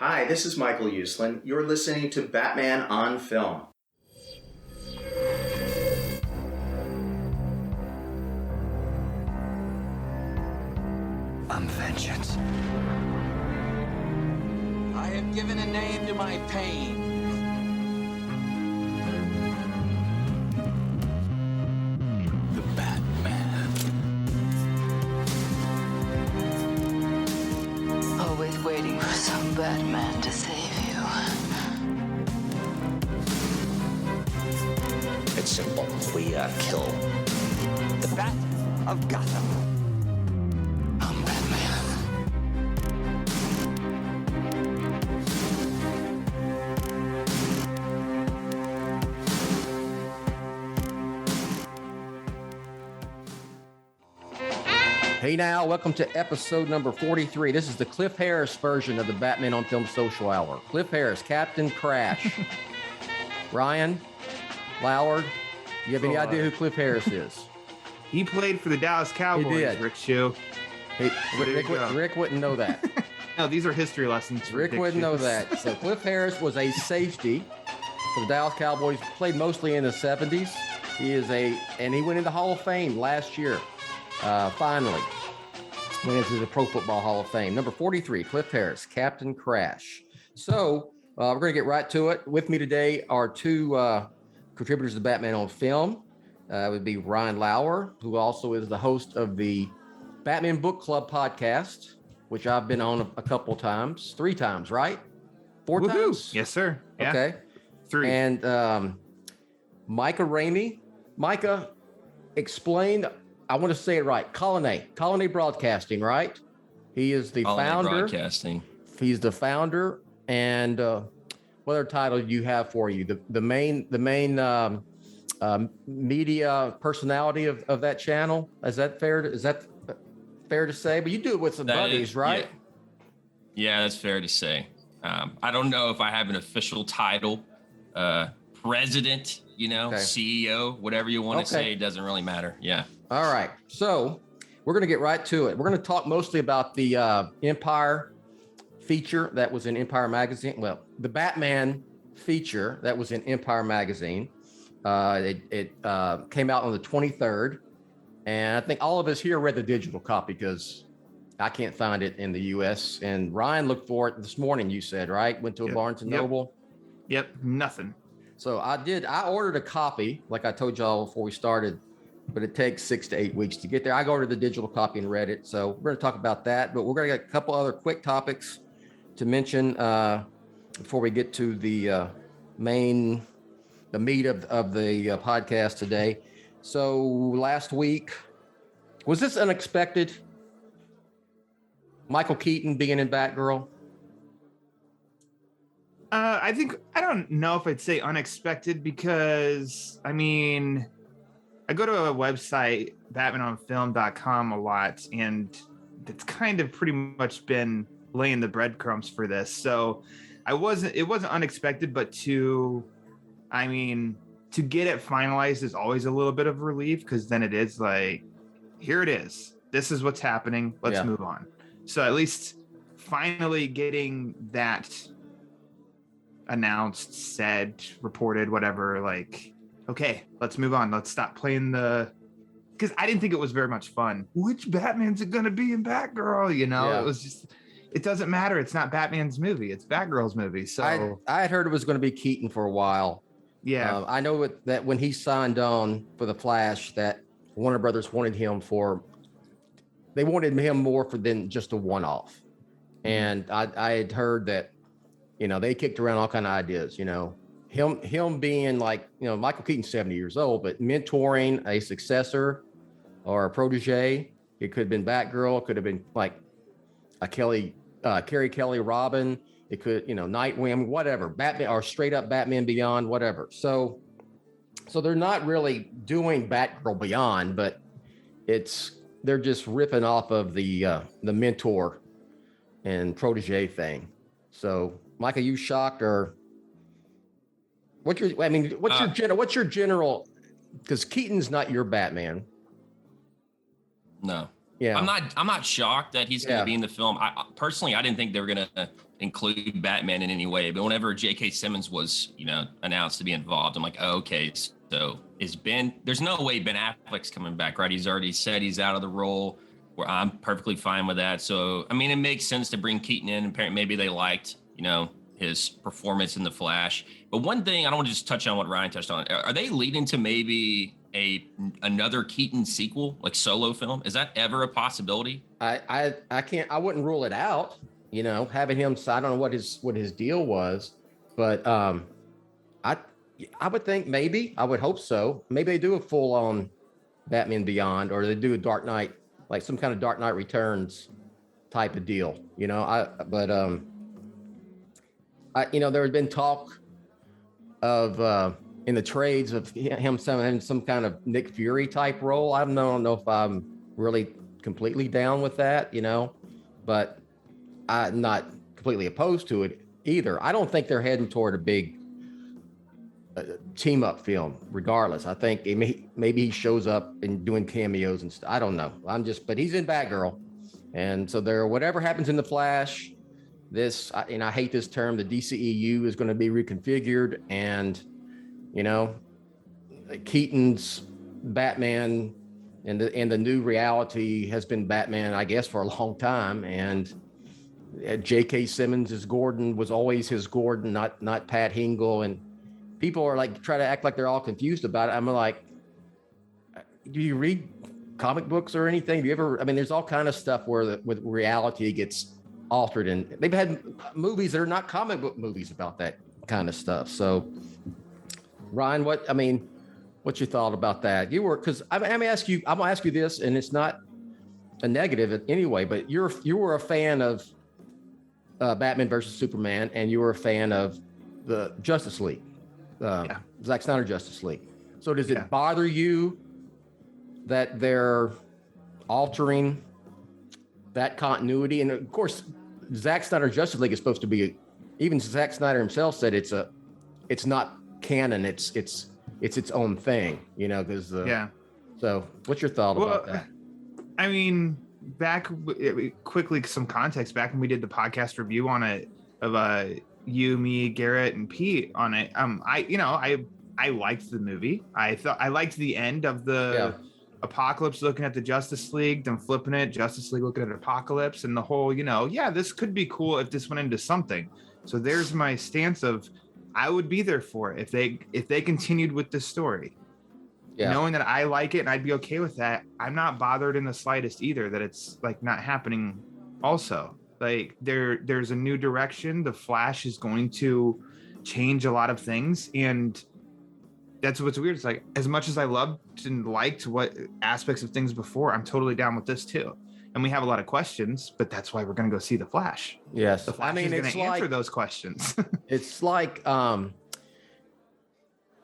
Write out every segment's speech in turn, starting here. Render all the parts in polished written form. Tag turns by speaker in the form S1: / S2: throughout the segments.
S1: Hi, this is Michael Uslan. You're listening to Batman on Film.
S2: I'm vengeance.
S3: I have given a name to my pain.
S2: The Batman.
S4: Always waiting for some Batman to save you.
S5: It's simple. We kill
S2: The Bat of Gotham.
S4: I'm Batman.
S6: Hey now, welcome to episode number 43. This is the Cliff Harris version of the Batman on Film Social Hour. Cliff Harris, Captain Crash. Ryan, Loward, you have any idea who Cliff Harris is?
S7: He played for the Dallas Cowboys,
S6: He did.
S7: Rick Shoe.
S6: Hey,
S7: there you go.
S6: Rick wouldn't know that.
S7: No, these are history lessons.
S6: Rick wouldn't know that. So Cliff Harris was a safety for the Dallas Cowboys, played mostly in the 70s. And he went into Hall of Fame last year. Finally, went into the Pro Football Hall of Fame. Number 43, Cliff Harris, Captain Crash. So we're going to get right to it. With me today are two contributors to Batman on Film. It would be Ryan Lauer, who also is the host of the Batman Book Club podcast, which I've been on a couple times, 3 times, right? 4
S7: Woohoo.
S6: times?
S7: Yes, sir. Yeah.
S6: Okay.
S7: 3.
S6: And Micah Ramey. Micah, explain, I want to say it right, Colony Broadcasting, right? He is the founder.
S5: Broadcasting.
S6: He's the founder. And what other title do you have for you? The main media personality of that channel? Is that fair to say? But you do it with some buddies, right?
S5: Yeah, that's fair to say. I don't know if I have an official title, president,
S6: Okay.
S5: CEO, whatever you want to say. It doesn't really matter. Yeah.
S6: All right. So we're going to get right to it. We're going to talk mostly about the Empire feature that was in Empire Magazine. Well, the Batman feature that was in Empire Magazine. It came out on the 23rd. And I think all of us here read the digital copy because I can't find it in the U.S. And Ryan looked for it this morning, you said, right? Went to a Barnes & Noble.
S7: Yep, nothing.
S6: So I ordered a copy, like I told y'all before we started, but it takes 6 to 8 weeks to get there. I ordered the digital copy and read it. So we're going to talk about that, but we're going to get a couple other quick topics to mention before we get to the meat of the podcast today. So last week, was this unexpected? Michael Keaton being in Batgirl?
S7: I don't know if I'd say unexpected because, I mean, I go to a website, batmanonfilm.com, a lot, and it's kind of pretty much been laying the breadcrumbs for this. So it wasn't unexpected, but to get it finalized is always a little bit of relief because then it is like, here it is. This is what's happening. Let's move on. So at least finally getting that announced, said, reported, whatever, like, okay, let's move on. Let's stop playing because I didn't think it was very much fun. Which Batman's it going to be in Batgirl? It was just, it doesn't matter. It's not Batman's movie. It's Batgirl's movie. So
S6: I had heard it was going to be Keaton for a while.
S7: Yeah.
S6: I know that when he signed on for the Flash, that Warner Brothers wanted him they wanted him more than just a one-off. And I had heard that, they kicked around all kind of ideas, him being like, Michael Keaton's 70 years old, but mentoring a successor or a protege. It could have been Batgirl. It could have been like a Carrie Kelly Robin. It could, Nightwing, whatever, Batman, or straight up Batman Beyond, whatever. So they're not really doing Batgirl Beyond, but they're just ripping off of the mentor and protege thing. So, Mike, are you shocked or what's your general? Because Keaton's not your Batman.
S5: No.
S6: Yeah.
S5: I'm not shocked that he's going to
S6: Yeah.
S5: be in the film. Personally, I didn't think they were going to include Batman in any way. But whenever J.K. Simmons was, announced to be involved, I'm like, oh, okay. So is Ben? There's no way Ben Affleck's coming back, right? He's already said he's out of the role. Where I'm perfectly fine with that. So I mean, it makes sense to bring Keaton in. Apparently, maybe they liked, his performance in The Flash. But one thing I don't want to just touch on what Ryan touched on. Are they leading to maybe another Keaton sequel, like solo film? Is that ever a possibility?
S6: I I wouldn't rule it out, having him. So I don't know what his deal was, but I would think maybe, I would hope so. Maybe they do a full on Batman Beyond, or they do a Dark Knight, like some kind of Dark Knight Returns type of deal, there had been talk of in the trades of him having some kind of Nick Fury type role. I don't know if I'm really completely down with that, but I'm not completely opposed to it either. I don't think they're heading toward a big team up film regardless. I think maybe he shows up and doing cameos and stuff. I don't know. But he's in Batgirl. And so whatever happens in The Flash, I hate this term, the DCEU is going to be reconfigured, and Keaton's Batman and the new reality has been Batman, I guess, for a long time. And J.K. Simmons is Gordon, was always his Gordon, not Pat Hingle. And people are like, try to act like they're all confused about it. I'm like, do you read comic books or anything? Do you ever, there's all kind of stuff where with reality gets altered, and they've had movies that are not comic book movies about that kind of stuff. So Ryan, what's your thought about that? Because I'm gonna ask you this, and it's not a negative anyway, but you were a fan of Batman versus Superman, and you were a fan of the Justice League, Zack Snyder Justice League. So does it bother you that they're altering that continuity? And of course, Zack Snyder Justice League is supposed to be, even Zack Snyder himself said it's not canon. It's its own thing, because So what's your thought about that?
S7: Quickly, some context. Back when we did the podcast review on it of you, me, Garrett, and Pete on it, I liked the movie. I liked the end of the Apocalypse looking at the Justice League, then flipping it, Justice League looking at Apocalypse, and the whole, this could be cool if this went into something. So there's my stance of, I would be there for it if they continued with this story. Knowing that I like it and I'd be okay with that, I'm not bothered in the slightest either that it's like not happening. Also, like there's a new direction. The Flash is going to change a lot of things, and that's what's weird. It's like, as much as I loved and liked what aspects of things before, I'm totally down with this too. And we have a lot of questions, but that's why we're going to go see The Flash.
S6: Yes.
S7: The Flash is going to answer those questions.
S6: It's like,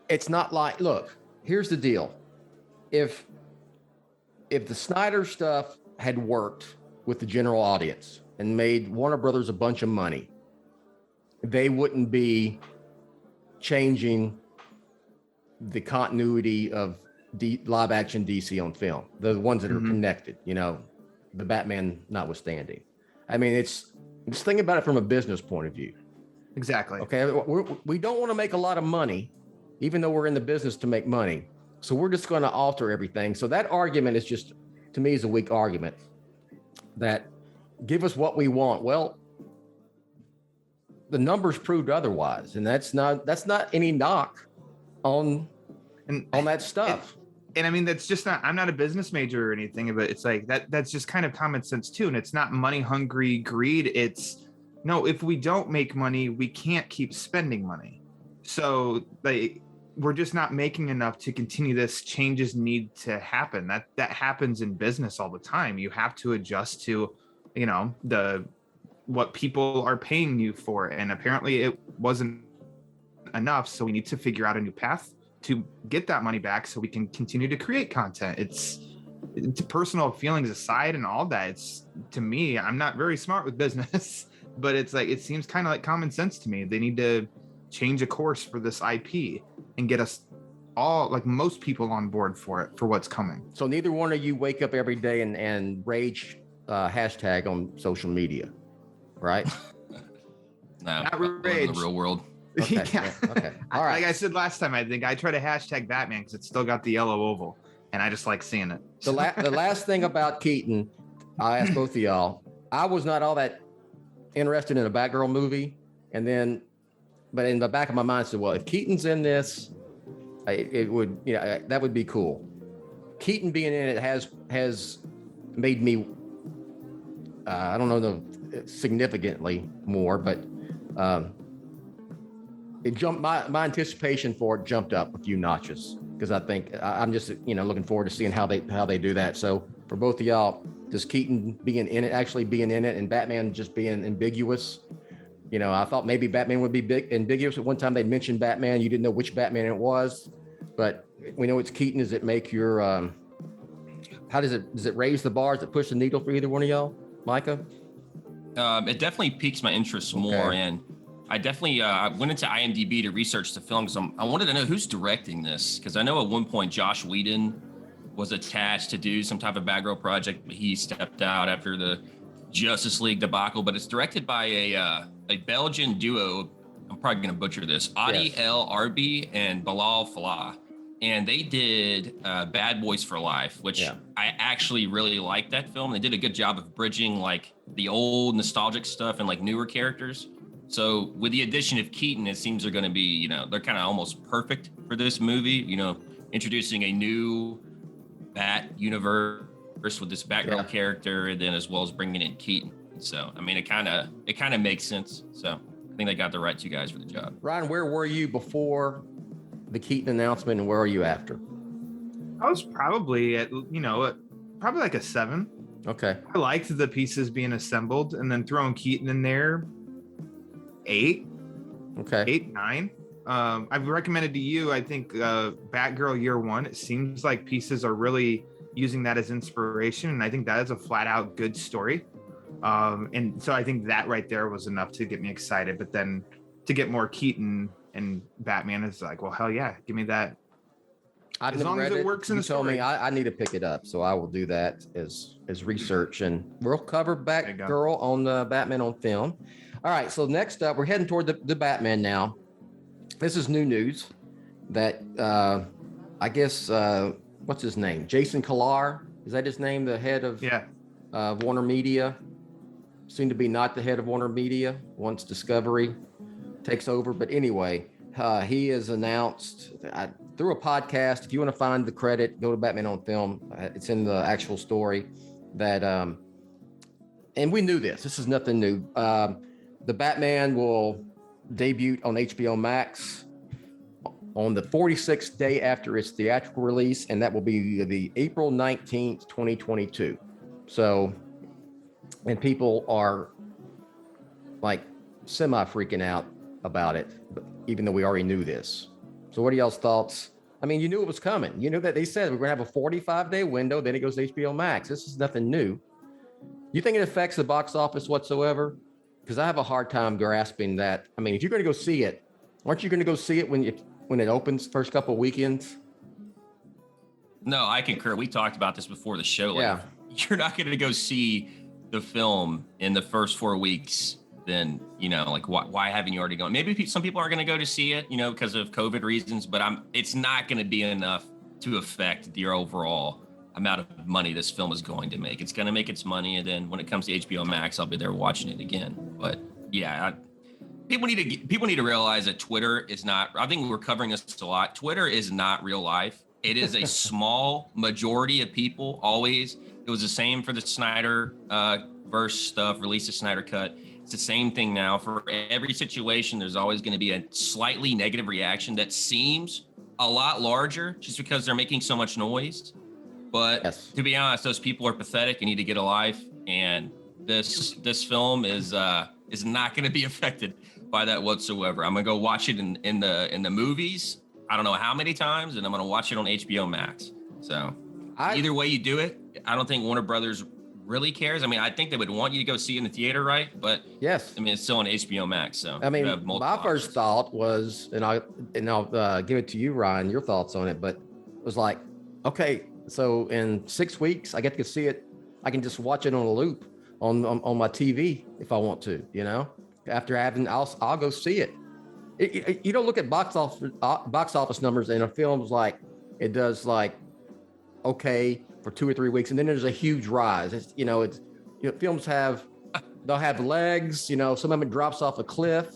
S6: it's not like, look, here's the deal. If the Snyder stuff had worked with the general audience and made Warner Brothers a bunch of money, they wouldn't be changing the continuity of live action DC on film, the ones that are connected, the Batman notwithstanding. It's think about it from a business point of view.
S7: Exactly.
S6: Okay. We don't want to make a lot of money, even though we're in the business to make money. So we're just going to alter everything. So that argument is just, to me, is a weak argument that give us what we want. Well, the numbers proved otherwise. And that's not any knock on that stuff.
S7: And that's just not, I'm not a business major or anything, but it's like that's just kind of common sense too. And it's not money hungry greed. It's no, if we don't make money, we can't keep spending money. So we're just not making enough to continue this. Changes need to happen. That happens in business all the time. You have to adjust to, what people are paying you for. And apparently it wasn't enough. So we need to figure out a new path to get that money back so we can continue to create content. It's personal feelings aside and all that. It's, to me, I'm not very smart with business, but it's like, it seems kind of like common sense to me. They need to change a course for this IP and get us most people on board for it, for what's coming.
S6: So neither one of you wake up every day and rage hashtag on social media, right?
S5: No,
S7: Not
S5: I live in
S7: rage.
S5: the real world.
S6: Okay.
S7: Yeah.
S6: Okay. All right.
S7: Like I said last time, I think I try to hashtag Batman because it's still got the yellow oval, and I just like seeing it.
S6: The last thing about Keaton, I asked both of y'all. I was not all that interested in a Batgirl movie, but in the back of my mind, I said, well, if Keaton's in this, it would, that would be cool. Keaton being in it has made me, I don't know, significantly more, but it jumped my anticipation for it jumped up a few notches because I think I'm just looking forward to seeing how they do that. So for both of y'all, does Keaton actually being in it and Batman just being ambiguous? I thought maybe Batman would be ambiguous. At one time they mentioned Batman, you didn't know which Batman it was, but we know it's Keaton. Does it make your how does it raise the bar? Does it push the needle for either one of y'all, Micah?
S5: It definitely piques my interest more, and I definitely went into IMDb to research the film because I wanted to know who's directing this, because I know at one point Josh Whedon was attached to do some type of Batgirl project, but he stepped out after the Justice League debacle. But it's directed by a Belgian duo. I'm probably going to butcher this. Adi El Arbi and Bilal Falah. And they did Bad Boys for Life, which I actually really liked that film. They did a good job of bridging like the old nostalgic stuff and like newer characters. So with the addition of Keaton, it seems they're going to be, they're kind of almost perfect for this movie, introducing a new Bat universe with this Batgirl character, and then as well as bringing in Keaton. So, I mean, it kind of makes sense. So I think they got the right two guys for the job.
S6: Ryan, where were you before the Keaton announcement, and where are you after?
S7: I was probably at probably like a 7.
S6: Okay.
S7: I liked the pieces being assembled, and then throwing Keaton in there, 8.
S6: Okay.
S7: 8, 9. I've recommended to you, I think, Batgirl Year One. It seems like pieces are really using that as inspiration, and I think that is a flat out good story. And so I think that right there was enough to get me excited. But then to get more Keaton and Batman is like, well, hell yeah, give me that.
S6: I've
S7: as long as it works in the
S6: told me
S7: story.
S6: I need to pick it up, so I will do that as research, and we'll cover Batgirl on Batman on Film. All right, so next up, we're heading toward the Batman now. This is new news that I guess what's his name? Jason Kilar, is that his name? The head of Warner Media, seemed to be not the head of Warner Media once Discovery takes over. But anyway, he has announced through a podcast. If you want to find the credit, go to Batman on Film. It's in the actual story that, and we knew this. This is nothing new. The Batman will debut on HBO Max on the 46th day after its theatrical release, and that will be the April 19th, 2022. So, and people are like semi freaking out about it, even though we already knew this. So what are y'all's thoughts? I mean, you knew it was coming. You knew that they said we're going to have a 45-day window, then it goes to HBO Max. This is nothing new. You think it affects the box office whatsoever? Because I have a hard time grasping that. I mean, if you're going to go see it, aren't you going to go see it when it opens first couple of weekends?
S5: No, I concur. We talked about this before the show. Like, you're not going to go see the film in the first 4 weeks. Then, like, why haven't you already gone? Maybe some people aren't going to go to see it, because of COVID reasons, but it's not going to be enough to affect the overall amount of money this film is going to make. It's going to make its money, and then when it comes to HBO Max, I'll be there watching it again. But yeah, people need to realize that Twitter is not. I think we're covering this a lot. Twitter is not real life. It is a small majority of people. Always, it was the same for the Snyder verse stuff. Release the Snyder cut. It's the same thing now. For every situation, there's always going to be a slightly negative reaction that seems a lot larger just because they're making so much noise. But to be honest, those people are pathetic and need to get a life. And this film is not going to be affected by that whatsoever. I'm going to go watch it in the movies. I don't know how many times, and I'm going to watch it on HBO Max. So either way you do it, I don't think Warner Brothers really cares. I mean, I think they would want you to go see it in the theater, right? But
S6: Yes.
S5: I mean, it's still on HBO Max, so
S6: I mean,
S5: you have multiple
S6: my first
S5: options.
S6: thought was, and I'll give it to you, Ryan, your thoughts on it, but it was like, okay, so in 6 weeks, I get to see it. I can just watch it on a loop on my TV if I want to, after having, I'll go see it. You don't look at box office numbers and a film's like, it does like, okay, for 2 or 3 weeks. And then there's a huge rise. Films they'll have legs, some of them it drops off a cliff,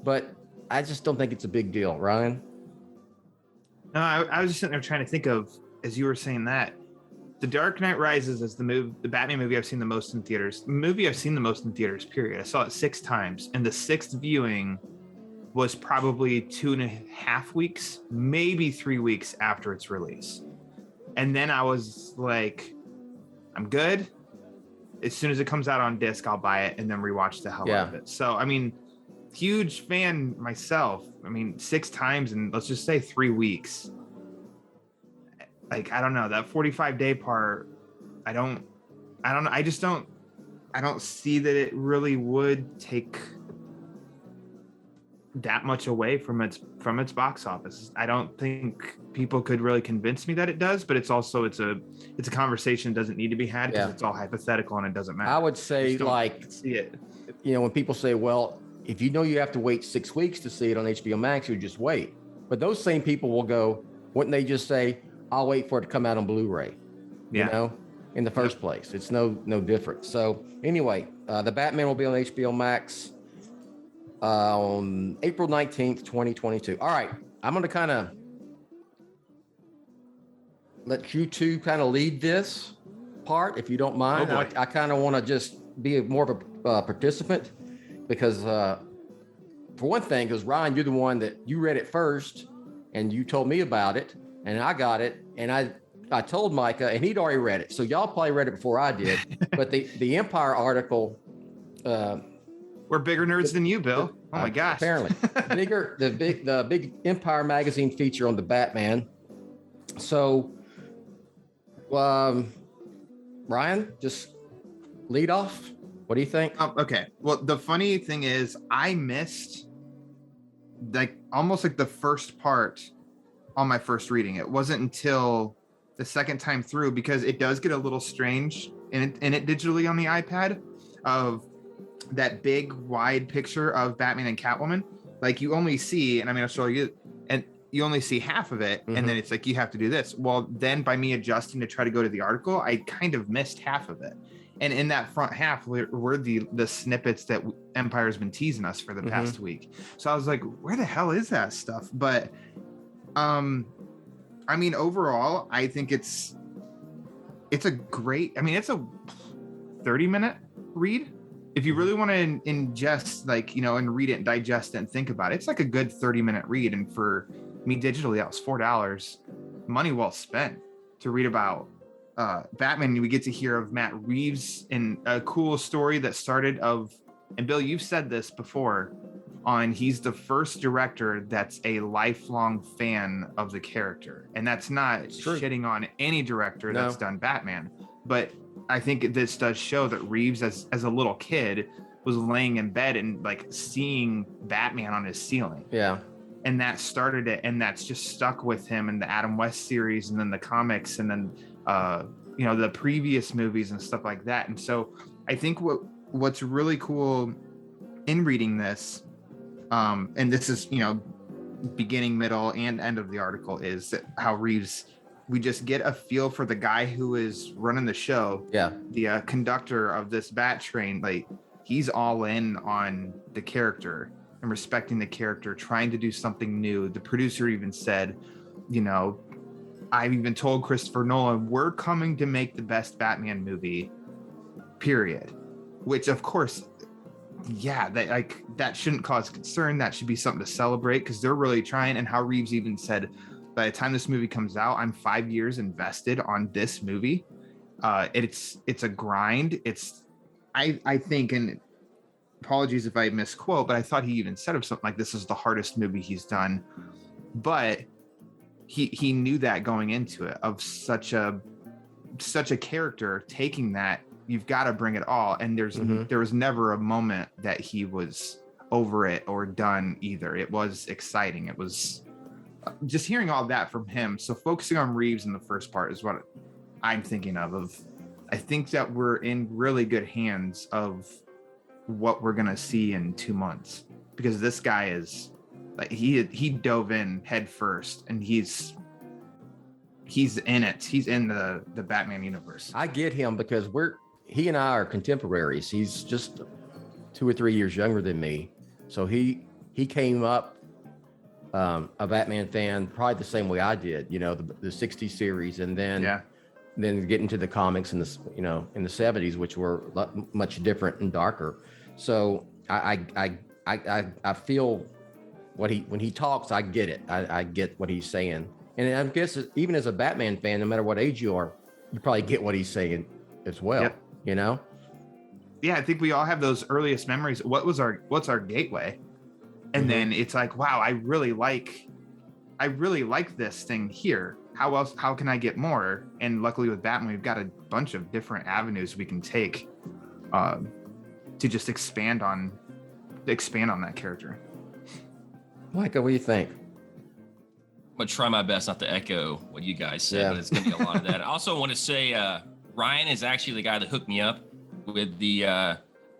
S6: but I just don't think it's a big deal, Ryan.
S7: No, I was just sitting there trying to think of, as you were saying that, The Dark Knight Rises is the Batman movie I've seen the most in theaters. The movie I've seen the most in theaters, period. I saw it 6 times, and the 6th viewing was probably 2.5 weeks, maybe 3 weeks after its release. And then I was like, I'm good. As soon as it comes out on disc, I'll buy it and then rewatch the hell out of it. So, I mean, huge fan myself. I mean, 6 times in, let's just say 3 weeks. Like, I don't know, that 45-day part, I don't see that it really would take that much away from its box office. I don't think people could really convince me that it does, but it's a conversation that doesn't need to be had because it's all hypothetical and it doesn't matter.
S6: I would say, like,
S7: see it.
S6: When people say, well, if you have to wait 6 weeks to see it on HBO Max, you just wait. But those same people will go, wouldn't they just say, I'll wait for it to come out on Blu-ray, in the first place? It's no different. So anyway, the Batman will be on HBO Max on April 19th, 2022. All right. I'm going to kind of let you two kind of lead this part, if you don't mind. I kind of want to just be more of a participant because for one thing, because Ryan, you're the one that you read it first and you told me about it and I got it. And I told Micah and he'd already read it. So y'all probably read it before I did, but the Empire article,
S7: we're bigger nerds than you, Bill. Oh my gosh.
S6: Apparently. The big Empire magazine feature on the Batman. So, Ryan, just lead off. What do you think?
S7: Okay. Well, the funny thing is I missed almost the first part on my first reading. It wasn't until the second time through, because it does get a little strange in it digitally on the iPad, of that big wide picture of Batman and Catwoman. Like, you only see, and I'm going to show you, and you only see half of it. And then it's like, you have to do this. Well, then by me adjusting to try to go to the article, I kind of missed half of it. And in that front half were the snippets that Empire's been teasing us for the past week. So I was like, where the hell is that stuff? But, I mean, overall, I think it's a great, it's a 30-minute read. If you really want to ingest, and read it and digest it and think about it, it's like a good 30-minute read. And for me digitally, that was $4. Money well spent to read about Batman. We get to hear of Matt Reeves in a cool story that started and Bill, you've said this before, he's the first director that's a lifelong fan of the character. And that's not shitting on any director that's done Batman. But I think this does show that Reeves, as a little kid, was laying in bed and seeing Batman on his ceiling.
S6: Yeah.
S7: And that started it. And that's just stuck with him in the Adam West series and then the comics and then, the previous movies and stuff like that. And so I think what's really cool in reading this, and this is, beginning, middle, and end of the article, is how Reeves, we just get a feel for the guy who is running the show.
S6: Yeah.
S7: The conductor of this bat train, he's all in on the character and respecting the character, trying to do something new. The producer even said, I've even told Christopher Nolan, we're coming to make the best Batman movie, period. Which, of course, that shouldn't cause concern. That should be something to celebrate, because they're really trying. And how Reeves even said, by the time this movie comes out, I'm 5 years invested on this movie. It's a grind. I think, and apologies if I misquote, but I thought he even said of something like, this is the hardest movie he's done. But he knew that going into it, of such a character taking that, you've got to bring it all. And there was never a moment that he was over it or done either. It was exciting. It was just hearing all that from him. So focusing on Reeves in the first part is what I'm thinking of. I think that we're in really good hands of what we're gonna see in 2 months, because this guy is like he dove in head first, and he's in it. He's in the Batman universe.
S6: I get him because he and I are contemporaries. He's just 2 or 3 years younger than me, so he came up a Batman fan probably the same way I did. You know, the 60s series, and then get into the comics in the in the 70s, which were much different and darker. So I feel when he talks, I get it. I get what he's saying, and I guess even as a Batman fan, no matter what age you are, you probably get what he's saying as well. Yep. You know?
S7: Yeah, I think we all have those earliest memories. What's our gateway? And then it's like, wow, I really like this thing here. How can I get more? And luckily with Batman, we've got a bunch of different avenues we can take to just expand on that character.
S6: Micah, what do you think?
S5: I'm gonna try my best not to echo what you guys said, but it's gonna be a lot of that. I also want to say Ryan is actually the guy that hooked me up with the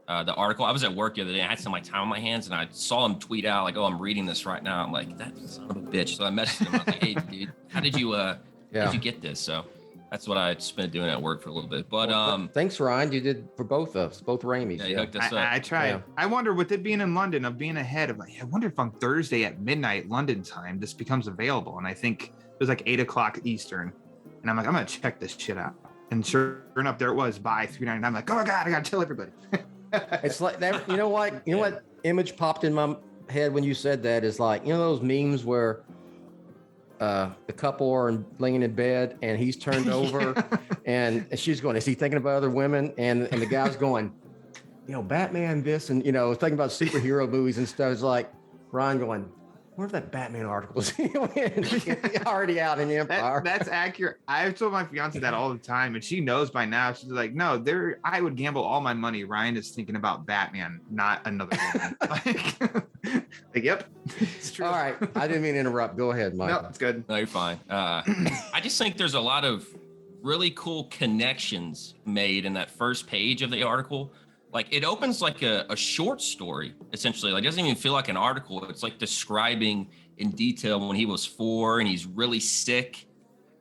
S5: article. I was at work the other day. I had some time on my hands, and I saw him tweet out like, "Oh, I'm reading this right now." I'm like, "That son of a bitch!" So I messaged him. I was like, "Hey, dude, how did you get this?" So that's what I spent doing at work for a little bit. But
S6: thanks, Ryan. You did for both of us, both Rameys.
S5: Yeah, you hooked us up.
S7: I tried. Yeah. I wonder, with it being in London, of being ahead of I wonder if on Thursday at midnight London time this becomes available. And I think it was like 8 o'clock Eastern. And I'm like, I'm gonna check this shit out. And sure enough, there it was by $3.99. I'm like, oh my god, I gotta tell everybody.
S6: It's like that. You know what? You know what image popped in my head when you said that is like, you know, those memes where the couple are laying in bed and he's turned over and she's going, is he thinking about other women? And the guy's going, you know, Batman this, and, you know, thinking about superhero movies and stuff. It's like Ryan going, where if that Batman article is already out in the Empire?
S7: That's accurate. I've told my fiance that all the time, and she knows by now. She's like, no, I would gamble all my money. Ryan is thinking about Batman, not another woman. like, yep, it's true.
S6: All right. I didn't mean to interrupt. Go ahead, Mike.
S7: No, it's good.
S5: No, you're fine. I just think there's a lot of really cool connections made in that first page of the article. Like, it opens like a short story, essentially. Like, it doesn't even feel like an article. It's like describing in detail when he was 4 and he's really sick,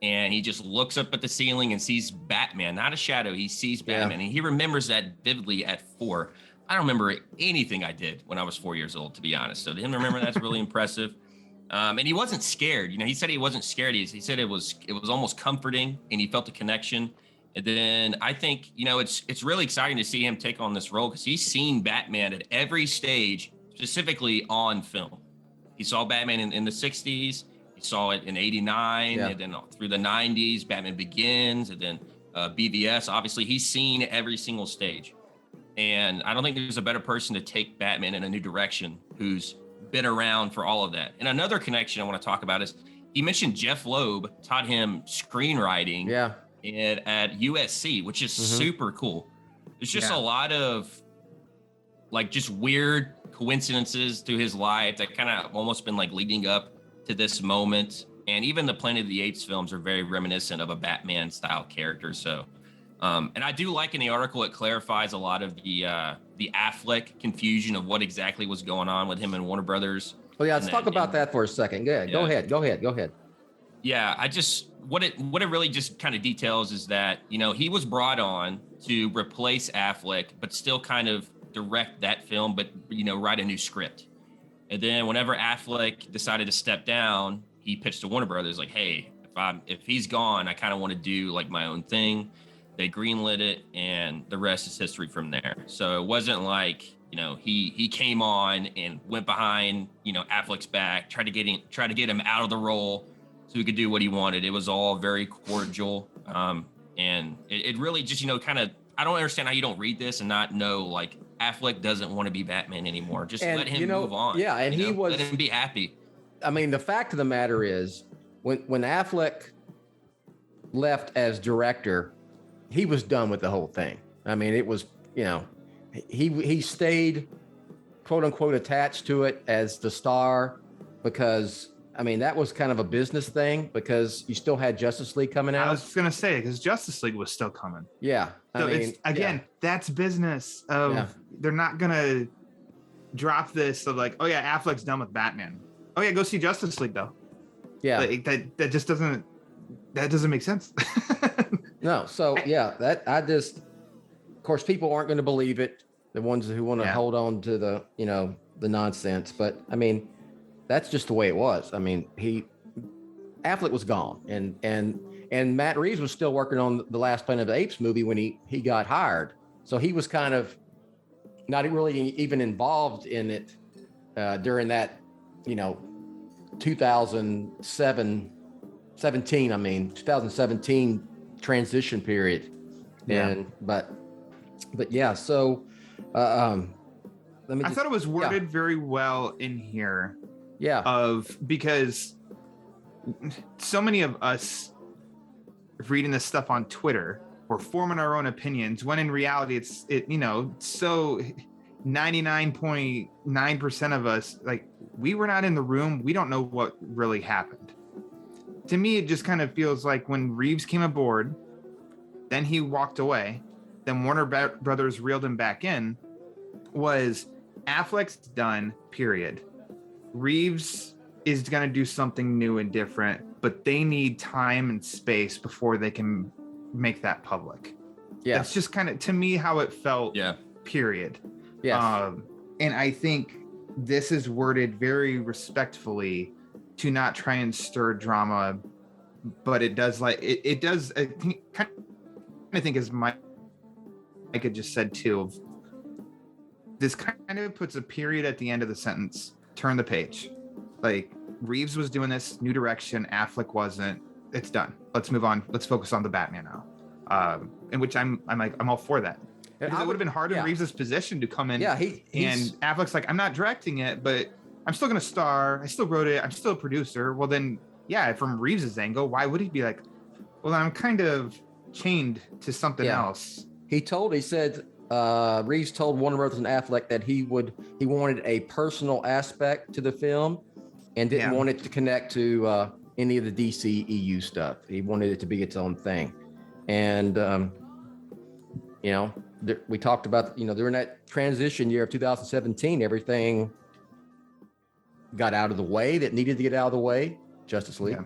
S5: and he just looks up at the ceiling and sees Batman, not a shadow. He sees Batman, and he remembers that vividly at 4. I don't remember anything I did when I was 4 years old, to be honest. So to him remember that's really impressive. And he wasn't scared. You know, he said he wasn't scared. He said it was almost comforting, and he felt the connection. And then I think, you know, it's really exciting to see him take on this role because he's seen Batman at every stage, specifically on film. He saw Batman in the 60s. He saw it in 89, and then through the 90s, Batman Begins, and then BVS. Obviously, he's seen every single stage. And I don't think there's a better person to take Batman in a new direction who's been around for all of that. And another connection I want to talk about is he mentioned Jeff Loeb taught him screenwriting.
S6: Yeah.
S5: At USC, which is super cool. There's just a lot of like just weird coincidences through his life that kind of almost been like leading up to this moment. And even the Planet of the Apes films are very reminiscent of a Batman style character. So, and I do like in the article, it clarifies a lot of the Affleck confusion of what exactly was going on with him and Warner Brothers.
S6: Well, yeah, let's talk about that for a second. Good. Yeah. Go ahead.
S5: Yeah, what it really just kind of details is that, you know, he was brought on to replace Affleck, but still kind of direct that film, but, you know, write a new script. And then whenever Affleck decided to step down, he pitched to Warner Brothers like, hey, if he's gone, I kind of want to do like my own thing. They greenlit it, and the rest is history from there. So it wasn't like, you know, he came on and went behind, you know, Affleck's back, tried to get him out of the role so he could do what he wanted. It was all very cordial. And it really just, you know, kind of, I don't understand how you don't read this and not know, like, Affleck doesn't want to be Batman anymore. Just let him move on.
S6: Yeah, and
S5: let him be happy.
S6: I mean, the fact of the matter is, when Affleck left as director, he was done with the whole thing. I mean, it was, he stayed quote unquote attached to it as the star because I mean that was kind of a business thing because you still had Justice League coming out.
S7: I was gonna say because Justice League was still coming.
S6: Yeah.
S7: So it's again, that's business of they're not gonna drop this of like, oh yeah, Affleck's done with Batman. Oh yeah, go see Justice League though.
S6: Yeah.
S7: Like, that just doesn't make sense.
S6: No. So yeah, of course people aren't going to believe it. The ones who want to hold on to the, the nonsense. But I mean, that's just the way it was. I mean, Affleck was gone and Matt Reeves was still working on the last Planet of the Apes movie when he got hired. So he was kind of not really even involved in it during that, 2017 transition period. And but yeah, so I
S7: thought it was worded very well in here.
S6: Yeah.
S7: Because so many of us reading this stuff on Twitter or forming our own opinions when in reality so 99.9% of us, like, we were not in the room. We don't know what really happened. To me, it just kind of feels like when Reeves came aboard, then he walked away, then Warner Brothers reeled him back in, was Affleck's done, period. Reeves is going to do something new and different, but they need time and space before they can make that public. Yeah. That's just kind of, to me, how it felt, period.
S6: Yes.
S7: And I think this is worded very respectfully to not try and stir drama, but it does it does I think as Micah just said too, this kind of puts a period at the end of the sentence. Turn the page. Like, Reeves was doing this, new direction. Affleck wasn't. It's done. Let's move on. Let's focus on the Batman now. In which I'm all for that. Because it would have been hard in Reeves' position to come in. Yeah, and Affleck's like, I'm not directing it, but I'm still going to star. I still wrote it. I'm still a producer. Well, then, from Reeves' angle, why would he be like, well, I'm kind of chained to something else?
S6: He said, Reeves told Warner Brothers and Affleck that he wanted a personal aspect to the film and didn't want it to connect to any of the DC EU stuff. He wanted it to be its own thing. And, we talked about, during that transition year of 2017, everything got out of the way that needed to get out of the way, Justice League.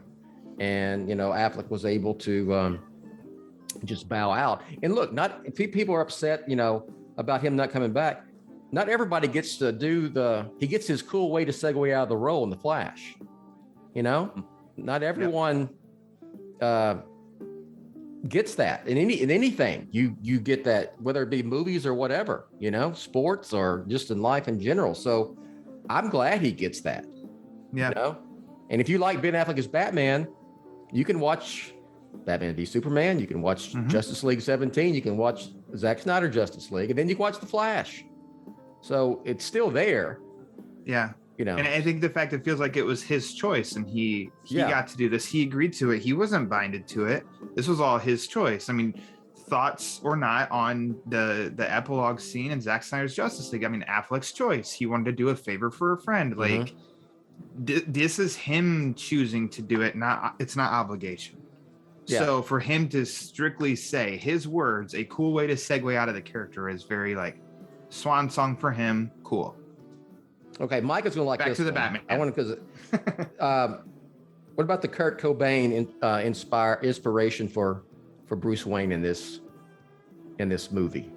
S6: And, Affleck was able to just bow out. And look, not people are upset, about him not coming back. Not everybody gets to he gets his cool way to segue out of the role in The Flash. Not everyone gets that in anything. You get that, whether it be movies or whatever, sports or just in life in general. So I'm glad he gets that. And if you like Ben Affleck as Batman, you can watch Batman v Superman, you can watch Justice League 17, you can watch Zack Snyder Justice League, and then you can watch The Flash. So it's still there. And
S7: I think the fact it feels like it was his choice and he got to do this. He agreed to it. He wasn't binded to it. This was all his choice. I mean, thoughts or not on the epilogue scene in Zack Snyder's Justice League. I mean, Affleck's choice. He wanted to do a favor for a friend. Like, this is him choosing to do it. It's not obligation. So for him to strictly say his words, a cool way to segue out of the character is very like swan song for him. Cool.
S6: Okay, Micah's gonna like
S7: back
S6: this
S7: to the
S6: one.
S7: Batman.
S6: I want to what about the Kurt Cobain inspiration for Bruce Wayne in this movie?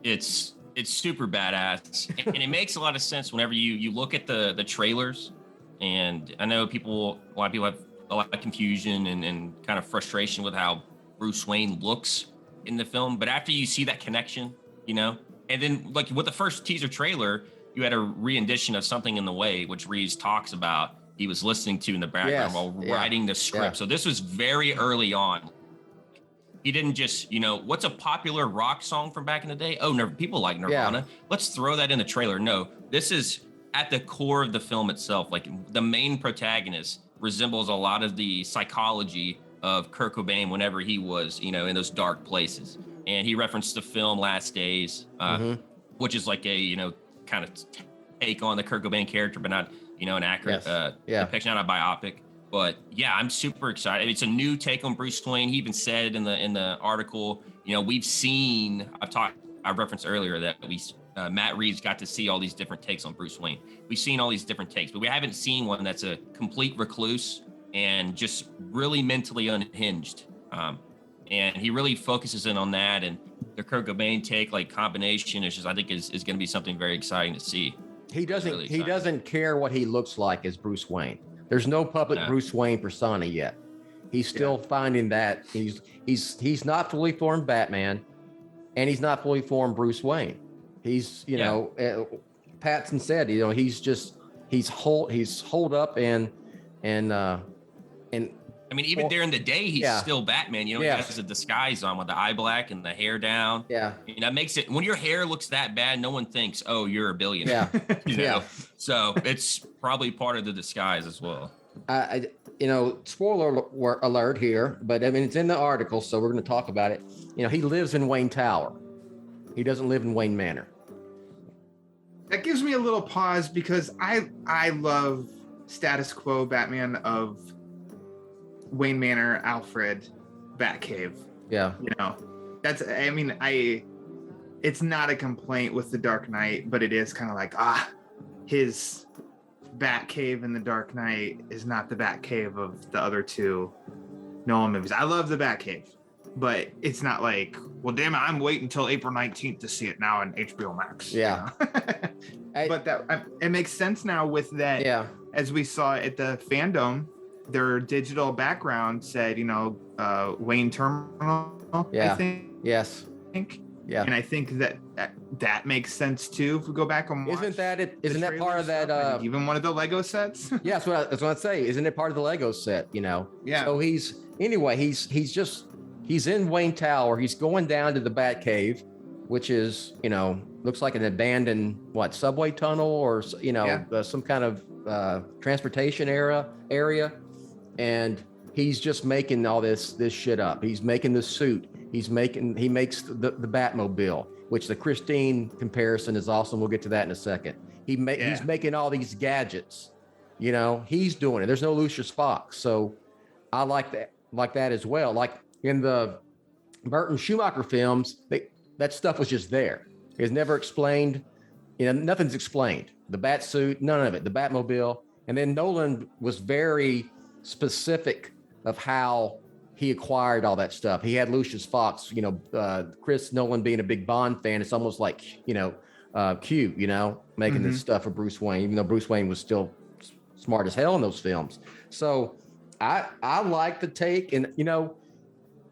S5: It's super badass, and it makes a lot of sense whenever you look at the trailers. And I know a lot of people have a lot of confusion and kind of frustration with how Bruce Wayne looks in the film, but after you see that connection, and then like with the first teaser trailer, you had a rendition of Something in the Way, which Reeves talks about he was listening to in the background while writing the script. So this was very early on. He didn't just, what's a popular rock song from back in the day? Oh, people like Nirvana. Let's throw that in the trailer. No, this is at the core of the film itself. Like, the main protagonist resembles a lot of the psychology of Kurt Cobain whenever he was, you know, in those dark places. And he referenced the film Last Days, which is like a, you know, kind of take on the Kurt Cobain character, but not, you know, an accurate depiction, not a biopic. But yeah, I'm super excited. It's a new take on Bruce Wayne. He even said in the article, you know, we've seen, I referenced earlier that Matt Reeves got to see all these different takes on Bruce Wayne. We've seen all these different takes, but we haven't seen one that's a complete recluse and just really mentally unhinged. And he really focuses in on that. And the Kurt Cobain take, like, combination is just, I think is going to be something very exciting to see.
S6: He doesn't
S5: Really
S6: he
S5: exciting.
S6: doesn't care what he looks like as Bruce Wayne. There's no public Bruce Wayne persona yet. He's still finding that he's not fully formed Batman, and he's not fully formed Bruce Wayne. He's, you know, Patton said, you know, he's holed up and
S5: I mean, even during the day, he's still Batman. You know, he has a disguise on with the eye black and the hair down. Yeah. You know, that makes it, when your hair looks that bad, no one thinks, oh, you're a billionaire. Yeah. You know? So it's probably part of the disguise as well.
S6: You know, spoiler alert here, but I mean, it's in the article, so we're going to talk about it. You know, he lives in Wayne Tower. He doesn't live in Wayne Manor.
S7: That gives me a little pause because I love status quo Batman of Wayne Manor, Alfred, Batcave. Yeah. You know, it's not a complaint with the Dark Knight, but it is kind of like, his Batcave in the Dark Knight is not the Batcave of the other two Nolan movies. I love the Batcave, but it's not like, well, damn it, I'm waiting until April 19th to see it now on HBO Max. Yeah. You know? But it makes sense now with that. Yeah. As we saw at the Fandom, their digital background said, you know, Wayne Terminal. Yeah. I think. Yes. Yeah. And I think that makes sense too. If we go back and watch, isn't that part of that? Even one of the Lego sets. Yeah, that's what I say. Isn't it part of the Lego set? You know. Yeah. So he's in Wayne Tower. He's going down to the Batcave, which is, you know, looks like an abandoned subway tunnel or, you know, some kind of transportation area. And he's just making all this shit up. He's making the suit. He makes the Batmobile, which the Christine comparison is awesome. We'll get to that in a second. He's making all these gadgets. You know, he's doing it. There's no Lucius Fox. So I like that as well. Like in the Burton Schumacher films, that stuff was just there. It's never explained. You know, nothing's explained. The bat suit, none of it. The Batmobile. And then Nolan was very specific of how he acquired all that stuff. He had Lucius Fox, you know, Chris Nolan being a big Bond fan. It's almost like, you know, Q, you know, making this stuff for Bruce Wayne, even though Bruce Wayne was still smart as hell in those films. So I like the take. And, you know,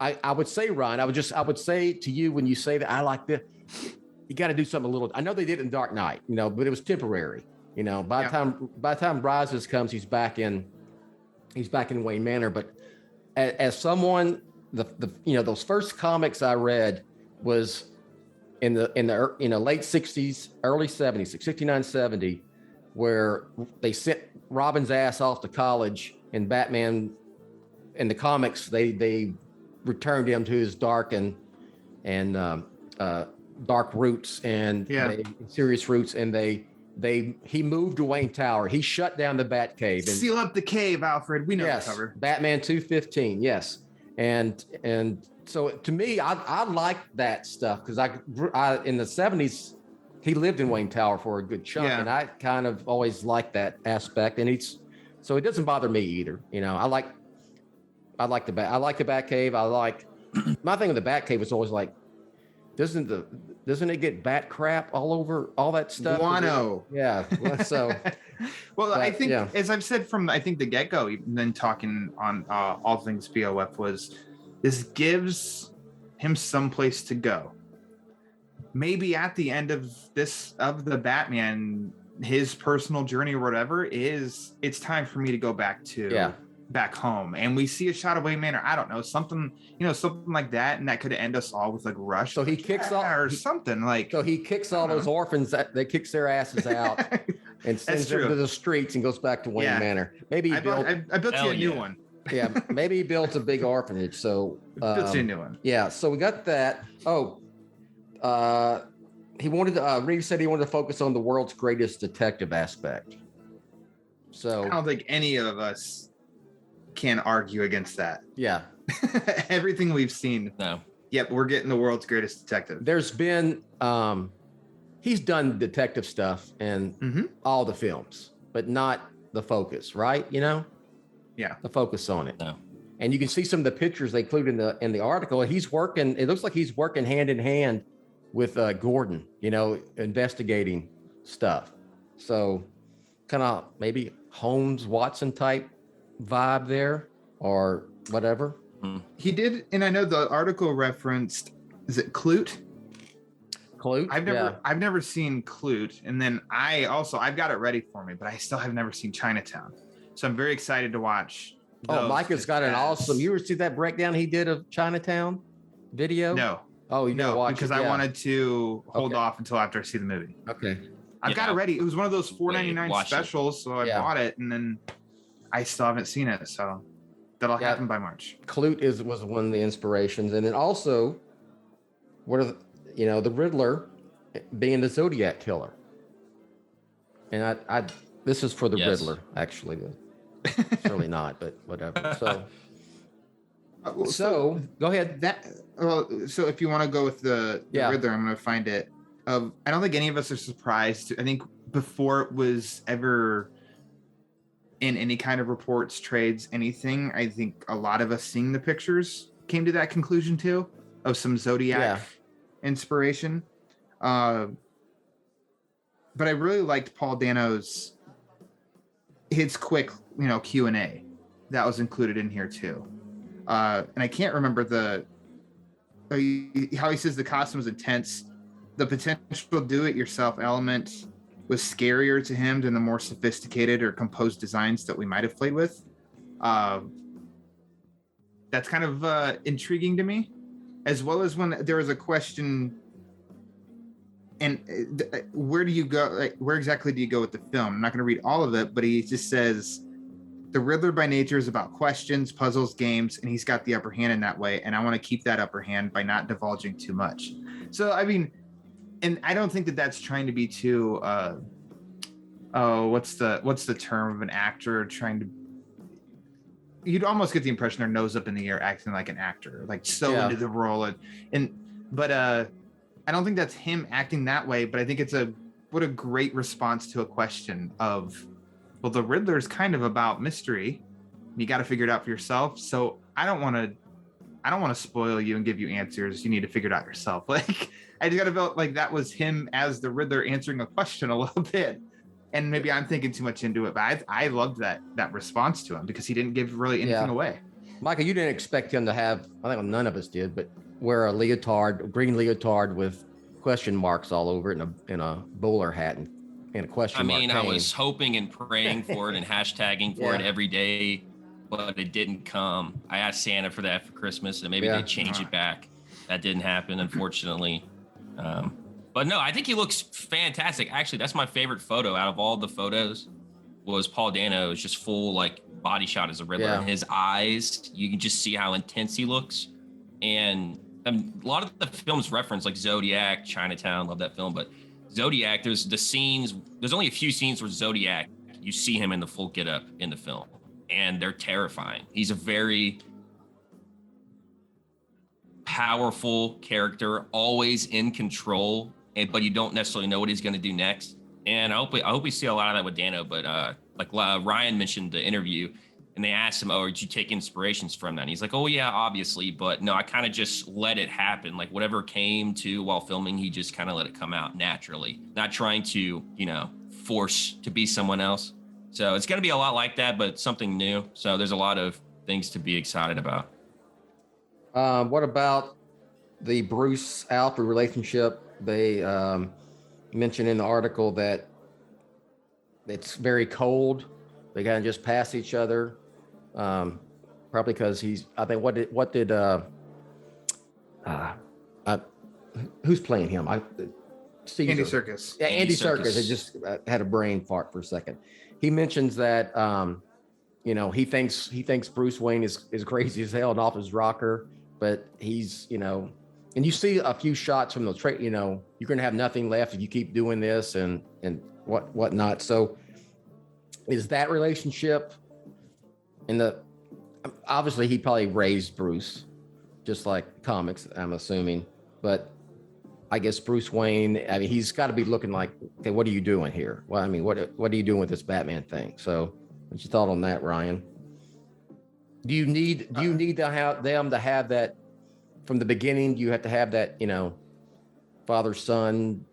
S7: I would say, Ryan, I would say to you, when you say that, I like you got to do something a little, I know they did it in Dark Knight, you know, but it was temporary, you know, by the time Rises comes, he's back in Wayne Manor. But as someone, the you know, those first comics I read was in the late 60s, early 70s, 69, 70, where they sent Robin's ass off to college, and Batman in the comics, they returned him to his dark and dark roots and serious roots, and he moved to Wayne Tower. He shut down the Batcave. Seal up the cave, Alfred. We know the cover.
S6: Batman 215. Yes. And so to me, I like that stuff because I in the 70s, he lived in Wayne Tower for a good chunk, and I kind of always liked that aspect. And so it doesn't bother me either. You know, I like the Batcave. My thing with the Batcave was always like, doesn't it get bat crap all over all that stuff?
S7: Guano.
S6: Yeah. So,
S7: well, I think as I've said from the get-go, even then talking on all things BOF, was this gives him some place to go. Maybe at the end of the Batman, his personal journey or whatever it's time for me to go back home, and we see a shot of Wayne Manor. I don't know, something like that, and that could end us all with like Rush.
S6: So he kicks something like. So he kicks all those orphans that kicks their asses out and sends them to the streets and goes back to Wayne Manor. Maybe
S7: I built you a new one.
S6: Yeah, maybe he built a big orphanage. So
S7: Built you a new one.
S6: yeah, so we got that. Oh, he wanted to, Reeves said he wanted to focus on the world's greatest detective aspect. So
S7: I don't think any of us can argue against that.
S6: yeah,
S7: Everything we've seen.
S5: No.
S7: Yep, we're getting the world's greatest detective.
S6: there's been he's done detective stuff in
S7: Mhm.
S6: all the films, but not the focus, right? You know?
S7: Yeah.
S6: The focus on it.
S5: No.
S6: And you can see some of the pictures they include in the article. He's working, it looks like he's working hand in hand with Gordon, you know, investigating stuff. So kind of maybe Holmes Watson type vibe there or whatever.
S7: He did, and I know the article referenced, is it Clute?
S6: Clute?
S7: I've never seen Clute, and then I've got it ready for me, but I still have never seen Chinatown. So I'm very excited to watch.
S6: Oh,
S7: those
S6: Micah's
S7: just
S6: got an
S7: as-
S6: awesome. You ever see that breakdown he did of Chinatown video?
S7: No,
S6: Oh, you gotta
S7: no,
S6: watch
S7: because
S6: it,
S7: I
S6: yeah.
S7: wanted to hold
S6: Okay.
S7: off until after I see the movie.
S6: Okay.
S7: I've got it
S5: Yeah.
S7: ready. It was one of those $4.99
S5: Watch it.
S7: specials, so I
S6: Yeah.
S7: bought it, and then I still haven't seen it. So that'll
S6: Yeah.
S7: happen by March.
S6: Clute was one of the inspirations, and then also, the Riddler being the Zodiac killer, and I this is for the
S5: Yes.
S6: Riddler actually. It's really not, but whatever. So go ahead.
S7: So if you want to go with the
S6: Yeah.
S7: Riddler, I'm going to find it. I don't think any of us are surprised. I think before it was ever in any kind of reports, trades, anything, I think a lot of us seeing the pictures came to that conclusion too, of some Zodiac inspiration. But I really liked Paul Dano's his quick, Q&A that was included in here too. And I can't remember how he says the costume was intense. The potential do-it-yourself element was scarier to him than the more sophisticated or composed designs that we might have played with. That's kind of intriguing to me, as well as when there was a question, and where do you go? Like, where exactly do you go with the film? I'm not going to read all of it, but he just says, the Riddler by nature is about questions, puzzles, games, and he's got the upper hand in that way. And I want to keep that upper hand by not divulging too much. So, I mean, and I don't think that that's trying to be too, what's the term of an actor trying to, you'd almost get the impression they're nose up in the air, acting like an actor, like into the role. But I don't think that's him acting that way, but I think what a great response to a question of, well, the Riddler is kind of about mystery. You got to figure it out for yourself. So I don't want to spoil you and give you answers. You need to figure it out yourself. Like, I just got to feel like that was him as the Riddler answering a question a little bit. And maybe I'm thinking too much into it, but I loved that response to him because he didn't give really anything away.
S6: Michael, you didn't expect him to have, I think none of us did, but wear a green leotard with question marks all over it in a bowler hat and a question mark.
S5: I was hoping and praying for it and hashtagging for it every day, but it didn't come. I asked Santa for that for Christmas, and maybe they change it back. That didn't happen, unfortunately. But no, I think he looks fantastic. Actually, that's my favorite photo out of all the photos. Was Paul Dano's just full body shot as a Riddler, and his eyes. You can just see how intense he looks, and a lot of the films reference Zodiac, Chinatown. Love that film, but Zodiac, there's only a few scenes where Zodiac, you see him in the full getup in the film, and they're terrifying. He's a very powerful character, always in control, but you don't necessarily know what he's going to do next. And I hope we see a lot of that with Dano. But Ryan mentioned the interview, and they asked him, "Oh, did you take inspirations from that?" And he's like, "Oh yeah, obviously, but no, I kind of just let it happen. Like whatever came to while filming, he just kind of let it come out naturally, not trying to, force to be someone else." So it's going to be a lot like that, but something new. So there's a lot of things to be excited about.
S6: What about the Bruce Alfred relationship? They mentioned in the article that it's very cold. They kind of just pass each other. Probably because I think who's playing him? Caesar.
S7: Andy Serkis.
S6: Yeah, Andy Serkis. I just had a brain fart for a second. He mentions that you know, he thinks Bruce Wayne is crazy as hell and off his rocker, but he's, you know, and you see a few shots from the you know, you're going to have nothing left if you keep doing this and whatnot. So is that relationship obviously he probably raised Bruce just like comics, I'm assuming, but I guess Bruce Wayne, I mean, he's got to be looking like, okay, what are you doing here? Well, I mean, what are you doing with this Batman thing? So what's your thought on that, Ryan? Do you need to have them to have that from the beginning? You have to have that, you know, father-son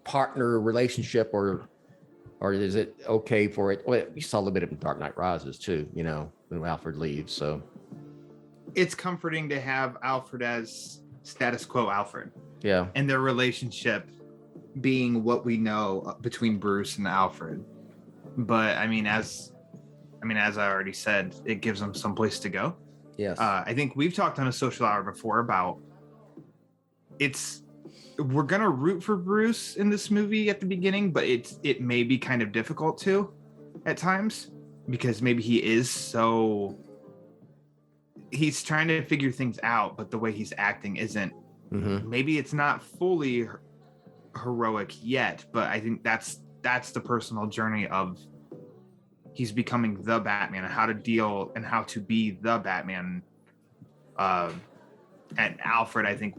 S6: partner relationship, or is it okay for it? Well, you saw a little bit of Dark Knight Rises too, you know, when Alfred leaves. So
S7: It's comforting to have Alfred as status quo Alfred.
S6: yeah.
S7: And their relationship being what we know between Bruce and Alfred. But I mean, as I already said, it gives them someplace to go.
S6: Yes.
S7: I think we've talked on a social hour before about we're gonna root for Bruce in this movie at the beginning, but it may be kind of difficult to at times because maybe he's trying to figure things out, but the way he's acting isn't.
S6: Mm-hmm.
S7: Maybe it's not fully heroic yet, but I think that's the personal journey of he's becoming the Batman and how to deal and how to be the Batman. And Alfred, I think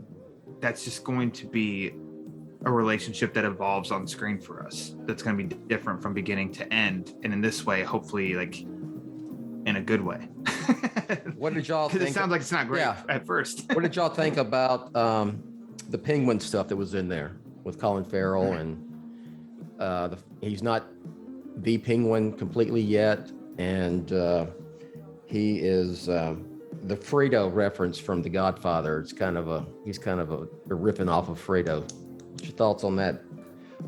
S7: that's just going to be a relationship that evolves on screen for us. That's going to be different from beginning to end. And in this way, hopefully, like in a good way.
S6: What did y'all think?
S7: It sounds like it's not great at first.
S6: What did y'all think about the Penguin stuff that was in there with Colin Farrell? And he's not the Penguin completely yet, and he is the Fredo reference from The Godfather. He's kind of a riffing off of Fredo. What's your thoughts on that,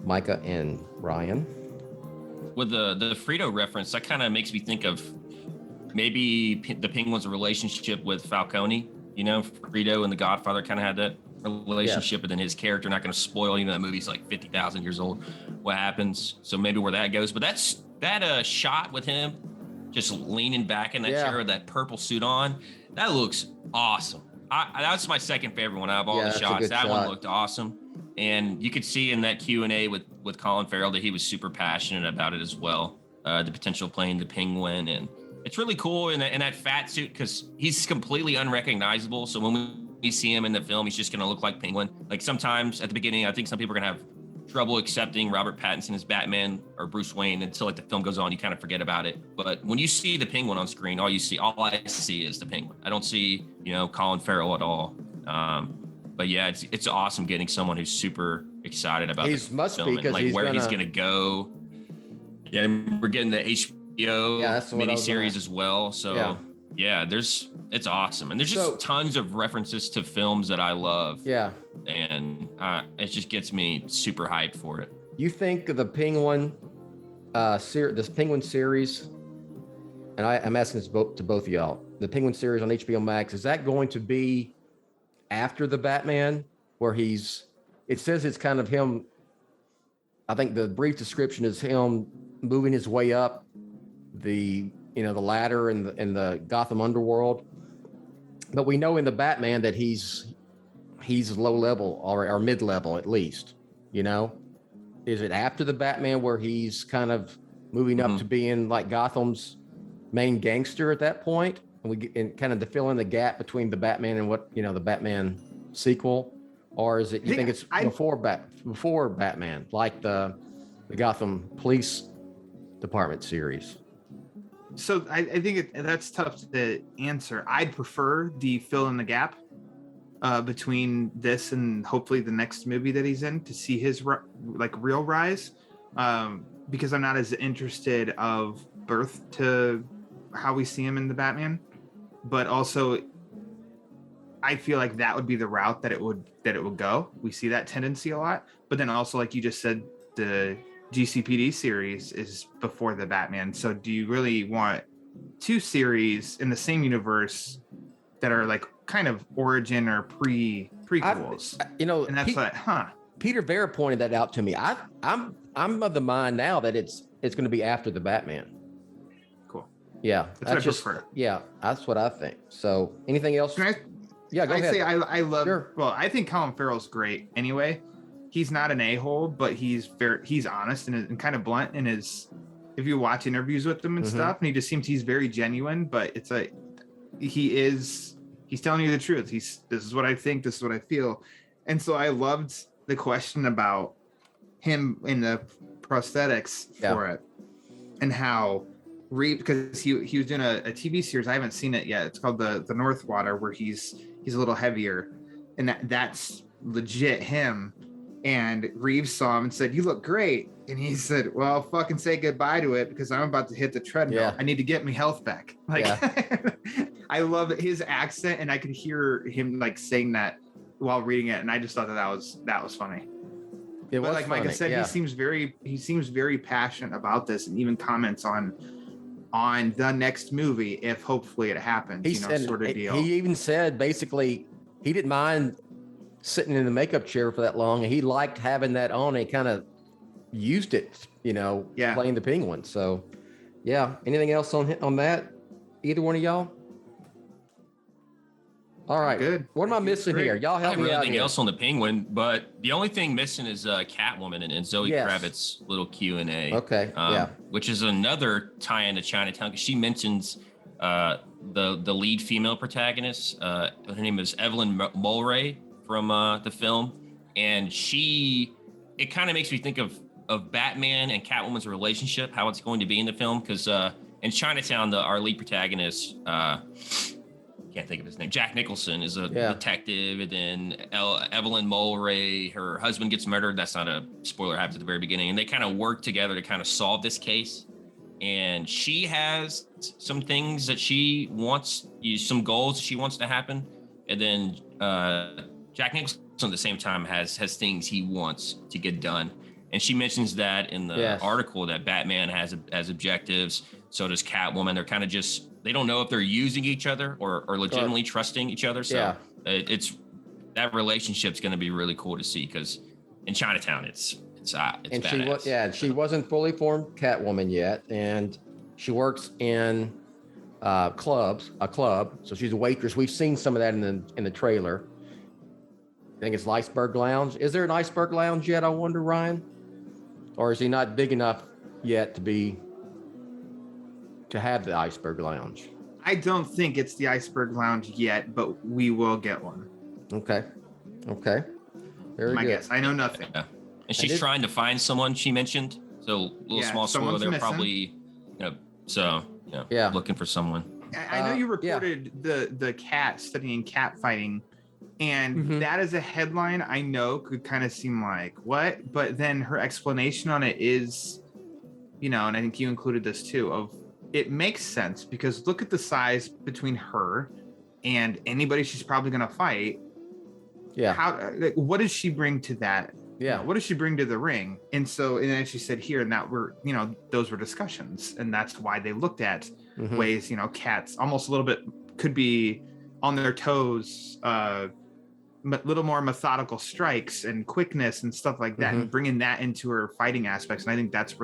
S6: Micah and Ryan?
S5: With the Fredo reference, that kind of makes me think of maybe the Penguin's relationship with Falcone. You know, Fredo and The Godfather kind of had that relationship, but then his character, not going to spoil, you know, that movie's like 50,000 years old, what happens. So maybe where that goes. But that shot with him just leaning back in that chair with that purple suit on, that looks awesome. That's my second favorite one out of all the shots. That one looked awesome. And you could see in that Q&A with Colin Farrell that he was super passionate about it as well. The potential of playing the Penguin. And it's really cool in that fat suit because he's completely unrecognizable. So when we see him in the film, he's just going to look like Penguin. Like sometimes at the beginning, I think some people are going to have trouble accepting Robert Pattinson as Batman or Bruce Wayne until like the film goes on, you kind of forget about it. But when you see the Penguin on screen, all I see is the Penguin. I don't see, you know, Colin Farrell at all. But yeah, it's awesome getting someone who's super excited about the film and like where he's gonna go. Yeah, and we're getting the HBO miniseries as well. So yeah, it's awesome, and there's just tons of references to films that I love. Yeah, and it just gets me super hyped for it.
S6: You think the Penguin, this Penguin series, and I'm asking this to both of y'all, the Penguin series on HBO Max, is that going to be after the Batman, where it says it's kind of him? I think the brief description is him moving his way up the ladder in the Gotham underworld. But we know in the Batman that he's low level or mid level at least. You know, is it after the Batman where he's kind of moving up to being like Gotham's main gangster at that point, and kind of to fill in the gap between the Batman and the Batman sequel, or is it you think it's before Batman, like the Gotham Police Department series?
S7: So I think that's tough to answer. I'd prefer the fill in the gap between this and hopefully the next movie that he's in to see his real rise, because I'm not as interested of birth to how we see him in the Batman, but also I feel like that would be the route that it would go. We see that tendency a lot, but then also like you just said, the GCPD series is before the Batman. So do you really want two series in the same universe that are like kind of origin or prequels? And that's
S6: Peter Vera pointed that out to me. I'm of the mind now that it's going to be after the Batman.
S7: Cool.
S6: Yeah,
S7: That's what I prefer.
S6: Yeah, that's what I think. So, anything else?
S7: Can I?
S6: Yeah, go
S7: I
S6: ahead.
S7: say I love.
S6: Sure.
S7: Well, I think Colin Farrell's great. Anyway, he's not an a-hole, but he's honest and kind of blunt in his. If you watch interviews with him and stuff, and he just seems he's very genuine. But it's like he's telling you the truth. This is what I think. This is what I feel. And so I loved the question about him in the prosthetics for it, and how Reeve, because he was doing a TV series. I haven't seen it yet. It's called the Northwater, where he's a little heavier, and that's legit him. And Reeves saw him and said, "You look great." And he said, "Well, fucking say goodbye to it because I'm about to hit the treadmill.
S6: Yeah.
S7: I need to get my health back." Like, I love his accent, and I could hear him like saying that while reading it, and I just thought that was funny.
S6: It
S7: But
S6: was
S7: like
S6: funny.
S7: Micah said, he seems very passionate about this, and even comments on the next movie if hopefully it happens.
S6: He said,
S7: sort of deal.
S6: He even said basically he didn't mind sitting in the makeup chair for that long, and he liked having that on. And he kind of used it, playing the penguin. So, yeah. Anything else on that? Either one of y'all? All right.
S7: Good.
S6: What am I missing here? Y'all
S5: I
S6: help
S5: don't
S6: me
S5: have
S6: out
S5: anything
S6: here.
S5: else on the penguin, but the only thing missing is Catwoman and Zoe
S6: Yes.
S5: Kravitz's little Q&A.
S6: Okay.
S5: Which is another tie into Chinatown because she mentions the lead female protagonist. Her name is Evelyn Mulray from the film, and it kind of makes me think of Batman and Catwoman's relationship, how it's going to be in the film, because in Chinatown, our lead protagonist, can't think of his name, Jack Nicholson, is a detective, and then Evelyn Mulray, her husband gets murdered. That's not a spoiler, happens at the very beginning, and they kind of work together to kind of solve this case. And she has some things that she wants, some goals she wants to happen, and then Jack Nicholson at the same time has things he wants to get done. And she mentions that in the article that Batman has objectives. So does Catwoman. They're kind of just, they don't know if they're using each other or legitimately trusting each other. So it's that relationship's going to be really cool to see, because in Chinatown it's
S6: and
S5: badass.
S6: she wasn't fully formed Catwoman yet, and she works in a club. So she's a waitress. We've seen some of that in the trailer. I think it's Iceberg Lounge. Is there an Iceberg Lounge yet? I wonder, Ryan, or is he not big enough yet to have the Iceberg Lounge?
S7: I don't think it's the Iceberg Lounge yet, but we will get one.
S6: Okay. Very
S7: My
S6: good.
S7: guess. I know nothing.
S5: Yeah. And she's trying to find someone, she mentioned. So little small spoiler there, probably, looking for someone.
S7: I know you reported the cat studying cat fighting, and that is a headline I know could kind of seem like what, but then her explanation on it is, and I think you included this too, of it makes sense because look at the size between her and anybody she's probably going to fight.
S6: Yeah.
S7: What does she bring to that?
S6: Yeah.
S7: What does she bring to the ring? And then she said here, and that were, those were discussions, and that's why they looked at ways, cats almost a little bit could be on their toes, little more methodical strikes and quickness and stuff like that, and bringing that into her fighting aspects. And I think that's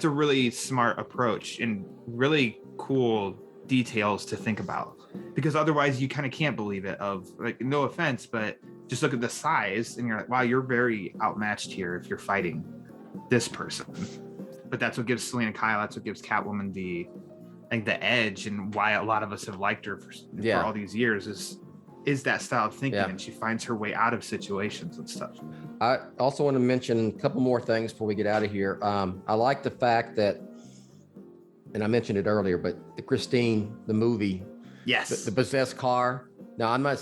S7: a really smart approach and really cool details to think about, because otherwise you kind of can't believe it. Of like, no offense, but just look at the size and you're like, wow, you're very outmatched here if you're fighting this person. But that's what gives Selena Kyle, that's what gives Catwoman the edge, and why a lot of us have liked her for all these years is that style of thinking, and she finds her way out of situations and stuff.
S6: I also want to mention a couple more things before we get out of here. I like the fact that, and I mentioned it earlier, but the Christine, the movie, the possessed car. Now I'm not,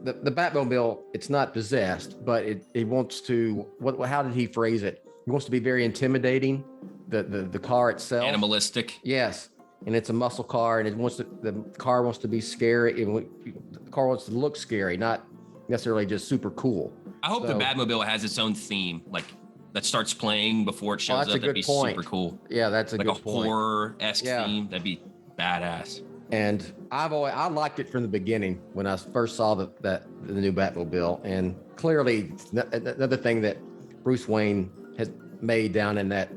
S6: the Batmobile, it's not possessed, but it wants to, how did he phrase it? He wants to be very intimidating, the car itself.
S5: Animalistic.
S6: Yes. And it's a muscle car, and the car wants to be scary. The car wants to look scary, not necessarily just super cool.
S5: I hope the Batmobile has its own theme, like that starts playing before it shows up. That'd be super cool.
S6: Yeah, that's a good point.
S5: Like a horror-esque theme. That'd be badass.
S6: And I liked it from the beginning when I first saw the new Batmobile. And clearly, another thing that Bruce Wayne has made down in that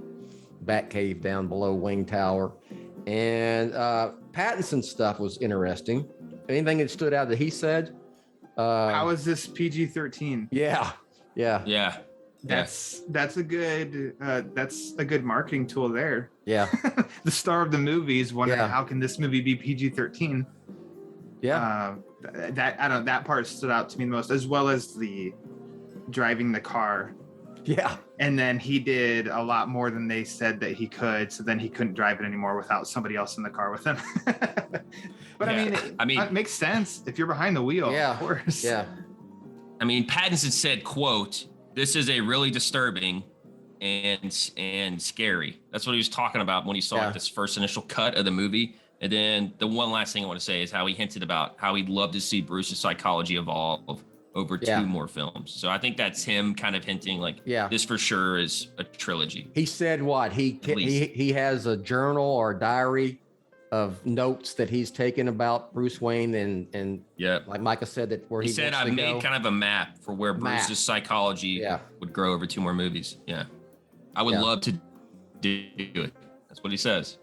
S6: Batcave down below Wayne Tower And Pattinson's stuff was interesting. Anything that stood out that he said?
S7: How is this PG-13?
S6: Yeah.
S7: That's a good marketing tool there.
S6: Yeah.
S7: The star of the movie is wondering
S6: Yeah.
S7: how can this movie be PG-13?
S6: Yeah.
S7: That part stood out to me the most, as well as the driving the car.
S6: Yeah.
S7: And then he did a lot more than they said that he could, so then he couldn't drive it anymore without somebody else in the car with him. But I mean, it makes sense if you're behind the wheel.
S6: Yeah.
S7: Of course.
S6: Yeah.
S5: I mean, Pattinson said, quote, "This is a really disturbing and scary." That's what he was talking about when he saw like, this first initial cut of the movie. And then the one last thing I want to say is how he hinted about how he'd love to see Bruce's psychology evolve over 2 more films. So I think that's him kind of hinting like, this for sure is a trilogy.
S6: He said what? He has a journal or a diary of notes that he's taken about Bruce Wayne and like Micah said, that where he
S5: said, I've made kind of a map for where Bruce's psychology would grow over 2 more movies. Yeah. I would love to do it. That's what he says.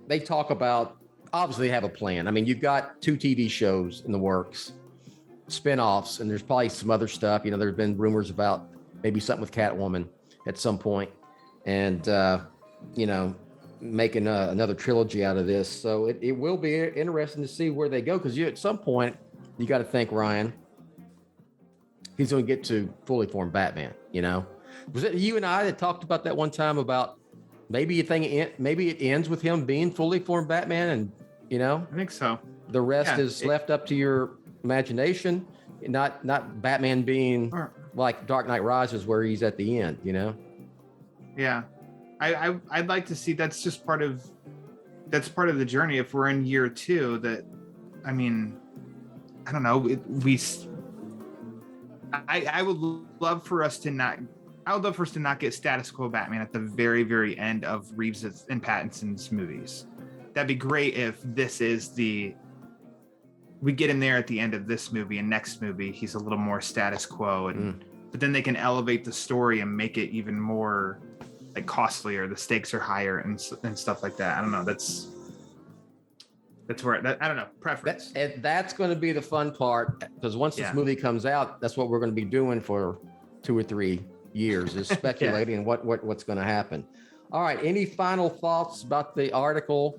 S6: They talk about, obviously have a plan. I mean, you've got 2 TV shows in the works, spinoffs, and there's probably some other stuff. You know, there's been rumors about maybe something with Catwoman at some point, and you know, making another trilogy out of this. So it will be interesting to see where they go, because at some point you got to think, Ryan, he's going to get to fully formed Batman. You know, was it you and I that talked about that one time about maybe maybe it ends with him being fully formed Batman, and you know,
S7: I think so.
S6: The rest is left up to your imagination, not Batman being like Dark Knight Rises where he's at the end, you know?
S7: Yeah. I'd like to see that's part of the journey. If we're in year 2, that, I mean, I don't know. I would love for us to not get status quo Batman at the very, very end of Reeves and Pattinson's movies. That'd be great if this is we get him there at the end of this movie, and next movie he's a little more status quo, but then they can elevate the story and make it even more like costlier. The stakes are higher and stuff like that. I don't know. That's where I don't know, preference.
S6: That's going to be the fun part, because once this movie comes out, that's what we're going to be doing for 2 or 3 years, is speculating what's going to happen. All right. Any final thoughts about the article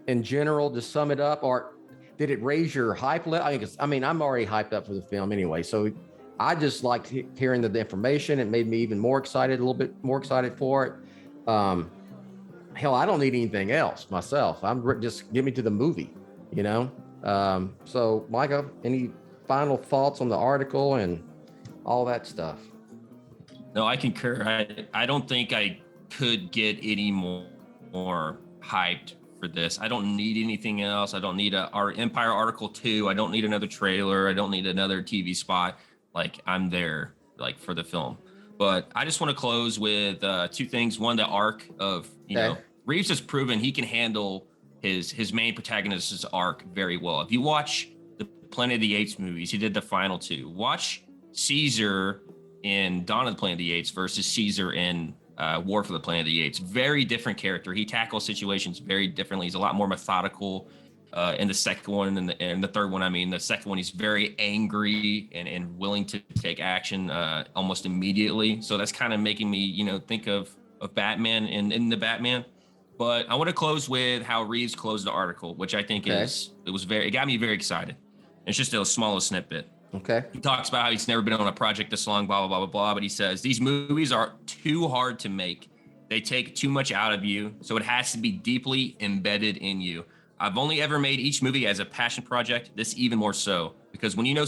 S6: in general to sum it up, or did it raise your hype level? I mean, I'm already hyped up for the film anyway, so I just liked hearing the information. It made me even more excited, a little bit more excited for it. Hell, I don't need anything else myself. Just get me to the movie, you know? So Micah, any final thoughts on the article and all that stuff?
S5: No, I concur. I don't think I could get any more hyped for this. I don't need anything else. I don't need our Empire Article 2. I don't need another trailer. I don't need another TV spot. Like, I'm there, like, for the film. But I just want to close with 2 things. One, the arc of, you know, Reeves has proven he can handle his main protagonist's arc very well. If you watch the Planet of the Apes movies, he did the final 2. Watch Caesar in Dawn of the Planet of the Apes versus Caesar in War for the Planet of the Apes. Very different character. He tackles situations very differently. He's a lot more methodical in the second one, and the third one. I mean, the second one, he's very angry and willing to take action almost immediately. So that's kind of making me, you know, think of Batman in the Batman. But I want to close with how Reeves closed the article, which I think it got me very excited. It's just a small snippet.
S6: Okay.
S5: He talks about how he's never been on a project this long, blah, blah, blah, blah, blah. But he says, these movies are too hard to make. They take too much out of you. So it has to be deeply embedded in you. I've only ever made each movie as a passion project, this even more so. Because when you know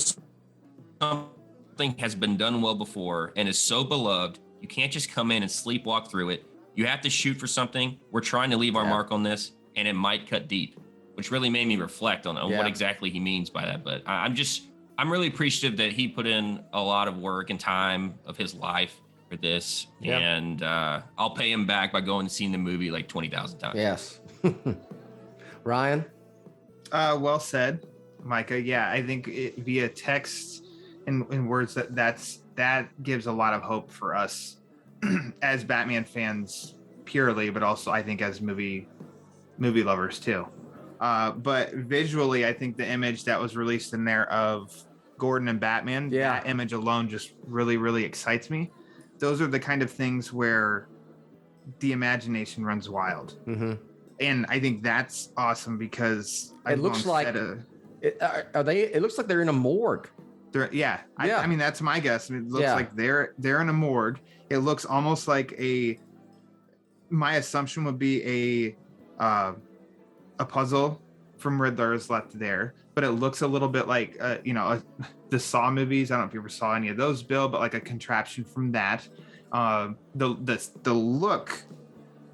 S5: something has been done well before and is so beloved, you can't just come in and sleepwalk through it. You have to shoot for something. We're trying to leave our mark on this, and it might cut deep, which really made me reflect on what exactly he means by that. But I'm really appreciative that he put in a lot of work and time of his life for this. Yeah. And I'll pay him back by going and seeing the movie like 20,000 times.
S6: Yes. Ryan?
S7: Well said, Micah. Yeah, I think via text and words that gives a lot of hope for us as Batman fans purely, but also I think as movie lovers too. But visually, I think the image that was released in there of Gordon and Batman, that image alone just really, really excites me. Those are the kind of things where the imagination runs wild.
S6: Mm-hmm.
S7: And I think that's awesome because
S6: It looks like it looks like they're in a morgue.
S7: I mean, that's my guess. It looks like they're in a morgue. It looks almost like my assumption would be a puzzle from Riddler's Left There, but it looks a little bit like the Saw movies. I don't know if you ever saw any of those, Bill, but like a contraption from that. The look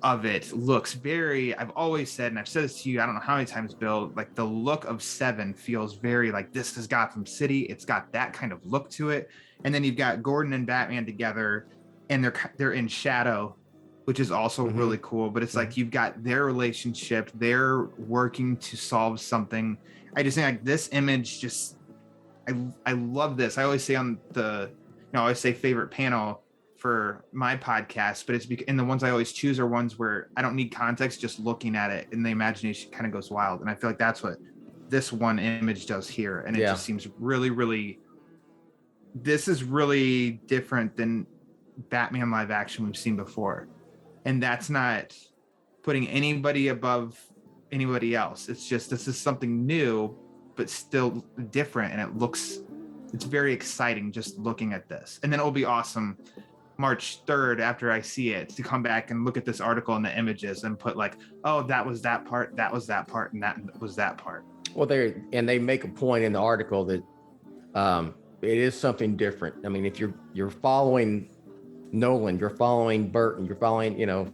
S7: of it looks very, I've always said, and I've said this to you I don't know how many times, Bill, like the look of Seven feels very like this is Gotham City. It's got that kind of look to it. And then you've got Gordon and Batman together, and they're in shadow, which is also really cool. But it's like you've got their relationship, they're working to solve something. I just think like this image just, I love this. I always say on I always say favorite panel for my podcast, but and the ones I always choose are ones where I don't need context, just looking at it and the imagination kind of goes wild. And I feel like that's what this one image does here. And it just seems really, really, this is really different than Batman live action we've seen before. And that's not putting anybody above anybody else. It's just, this is something new, but still different. And it's very exciting just looking at this. And then it'll be awesome March 3rd, after I see it, to come back and look at this article and the images and put like, oh, that was that part, that was that part, and that was that part.
S6: Well, they make a point in the article that it is something different. I mean, if you're following Nolan, you're following Burton, you're following,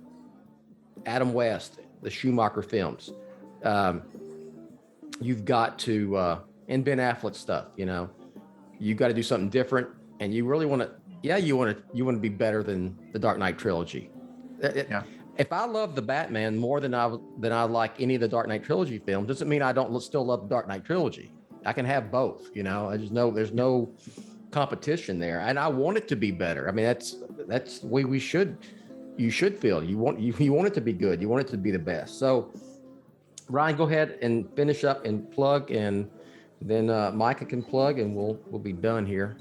S6: Adam West, the Schumacher films, you've got to, and Ben Affleck stuff, you've got to do something different, and you really want to. Yeah, you want to be better than the Dark Knight trilogy. If I love the Batman more than I like any of the Dark Knight trilogy films, doesn't mean I don't still love the Dark Knight trilogy. I can have both. I just know there's no competition there, and I want it to be better. I mean, that's the way you should feel. You want it to be good. You want it to be the best. So, Ryan, go ahead and finish up and plug, and then Micah can plug, and we'll be done here.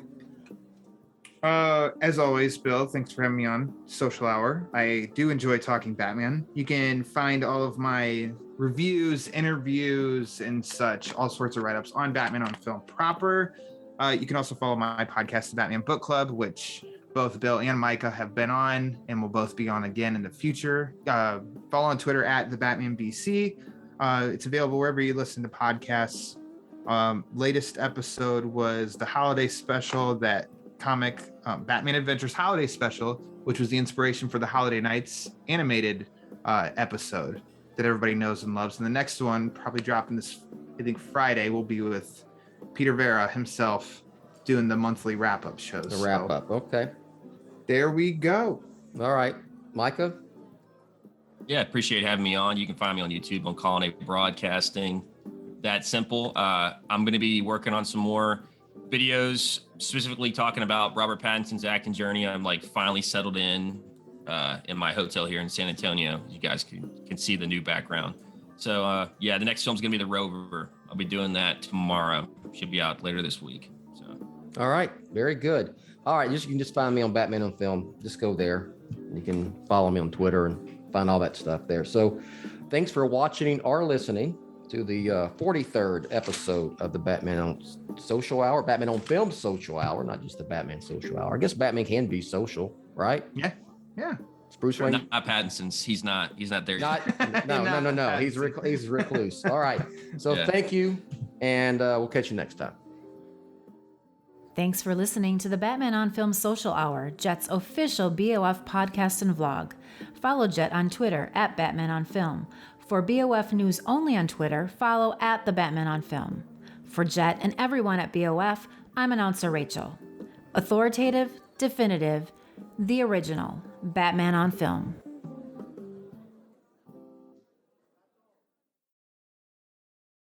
S7: As always, Bill, thanks for having me on Social Hour. I do enjoy talking Batman. You can find all of my reviews, interviews, and such, all sorts of write-ups on Batman on Film proper. You can also follow my podcast, The Batman Book Club, which both Bill and Micah have been on and will both be on again in the future. Follow on Twitter at The Batman BC. It's available wherever you listen to podcasts. Latest episode was the holiday special, that comic Batman Adventures holiday special, which was the inspiration for the Holiday Nights animated episode that everybody knows and loves. And the next one, probably dropping this, I think Friday, will be with Peter Vera himself doing the monthly wrap-up shows.
S6: The wrap-up, okay.
S7: There we go.
S6: All right, Micah?
S5: Yeah, appreciate having me on. You can find me on YouTube on Colony Broadcasting. That simple. I'm going to be working on some more videos, specifically talking about Robert Pattinson's acting journey. I'm like finally settled in my hotel here in San Antonio. You guys can see the new background. So the next film's gonna be The Rover. I'll be doing that tomorrow. Should be out later this week. So.
S6: All right, very good. All right, you can just find me on Batman on Film. Just go there. You can follow me on Twitter and find all that stuff there. So thanks for watching or listening to the 43rd episode of the Batman on Social Hour, Batman on Film Social Hour, not just the Batman Social Hour. I guess Batman can be social, right?
S7: Yeah.
S6: It's Bruce Wayne.
S5: Not Pattinson's. He's not there yet.
S6: No. He's recluse. All right. So Thank you, and we'll catch you next time.
S8: Thanks for listening to the Batman on Film Social Hour, Jett's official BOF podcast and vlog. Follow Jett on Twitter at Batman on Film. For BOF news only on Twitter, follow at the Batman on Film. For Jett and everyone at BOF, I'm announcer Rachel. Authoritative, definitive, the original Batman on Film.